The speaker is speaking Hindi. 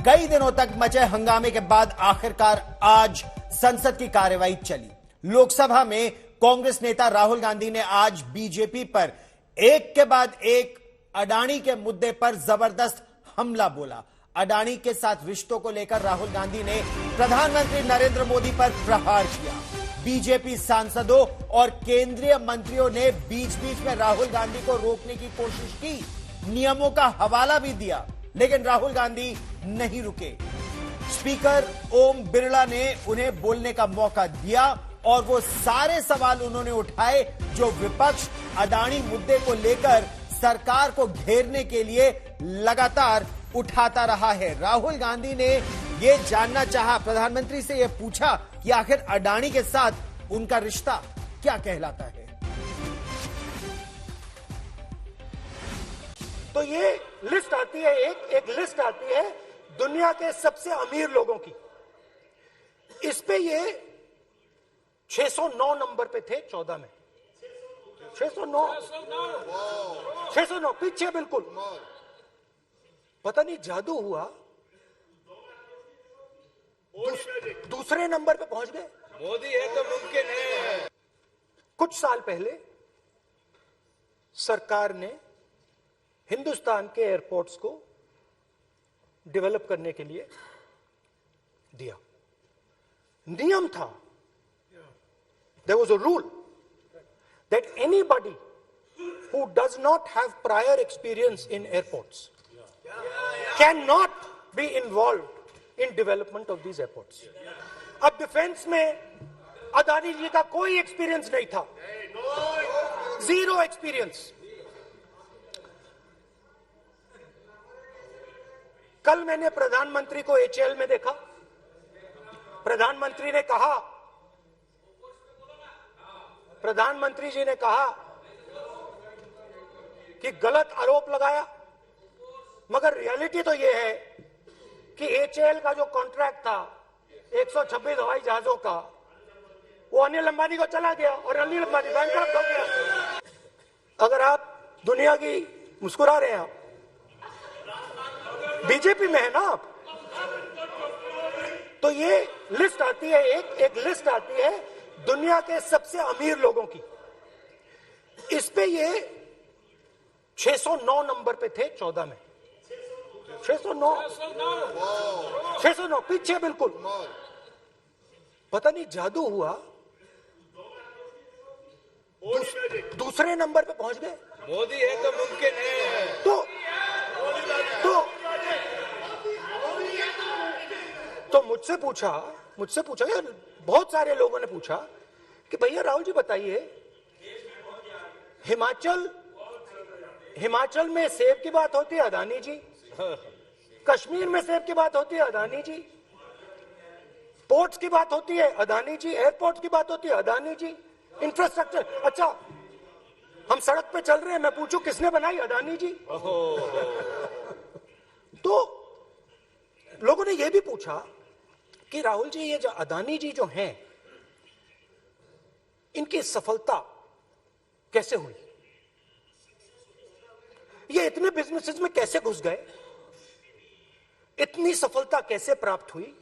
कई दिनों तक मचे हंगामे के बाद आखिरकार आज संसद की कार्यवाही चली। लोकसभा में कांग्रेस नेता राहुल गांधी ने आज बीजेपी पर एक के बाद एक अडानी के मुद्दे पर जबरदस्त हमला बोला। अडानी के साथ रिश्तों को लेकर राहुल गांधी ने प्रधानमंत्री नरेंद्र मोदी पर प्रहार किया। बीजेपी सांसदों और केंद्रीय मंत्रियों ने बीच बीच में राहुल गांधी को रोकने की कोशिश की, नियमों का हवाला भी दिया, लेकिन राहुल गांधी नहीं रुके। स्पीकर ओम बिरला ने उन्हें बोलने का मौका दिया और वो सारे सवाल उन्होंने उठाए जो विपक्ष अडानी मुद्दे को लेकर सरकार को घेरने के लिए लगातार उठाता रहा है। राहुल गांधी ने यह जानना चाहा, प्रधानमंत्री से यह पूछा कि आखिर अडानी के साथ उनका रिश्ता क्या कहलाता है। तो ये लिस्ट आती है, एक लिस्ट आती है दुनिया के सबसे अमीर लोगों की। इस पे ये 609 नंबर पे थे 14 में। 609 पीछे बिल्कुल। पता नहीं जादू हुआ, दूसरे नंबर पे पहुंच गए। मोदी है तो मुमकिन है। कुछ साल पहले सरकार ने हिंदुस्तान के एयरपोर्ट्स को डेवलप करने के लिए दिया। नियम था, there was a rule that anybody who does not have prior experience in airports cannot be involved in development of these airports. अब डिफेंस में अदानी जी का कोई एक्सपीरियंस नहीं था, जीरो एक्सपीरियंस। कल मैंने प्रधानमंत्री को एचएएल में देखा। प्रधानमंत्री जी ने कहा कि गलत आरोप लगाया, मगर रियलिटी तो यह है कि एचएएल का जो कॉन्ट्रैक्ट था 126 हवाई जहाजों का, वो अनिल अंबानी को चला गया और अनिल अंबानी बैंकरप्ट हो गया। अगर आप दुनिया की मुस्कुरा रहे हैं, आप बीजेपी में है ना आप, तो ये लिस्ट आती है, एक लिस्ट आती है दुनिया के सबसे अमीर लोगों की। इस पे ये 609 नंबर पे थे 14 में। 609 पीछे बिल्कुल। पता नहीं जादू हुआ, दूसरे नंबर पे पहुंच गए। मोदी है तो मुमकिन है। तो मुझसे पूछा यार, बहुत सारे लोगों ने पूछा कि भैया राहुल जी बताइए, हिमाचल में सेब की बात होती है अडानी जी, कश्मीर में सेब की बात होती है अडानी जी, पोर्ट्स की बात होती है अडानी जी, एयरपोर्ट की बात होती है अडानी जी, इंफ्रास्ट्रक्चर। अच्छा, हम सड़क पे चल रहे हैं, मैं पूछूं किसने बनाई? अडानी जी। तो लोगों ने यह भी पूछा कि राहुल जी, ये जो अडानी जी जो हैं, इनकी सफलता कैसे हुई? ये इतने बिजनेसेस में कैसे घुस गए? इतनी सफलता कैसे प्राप्त हुई?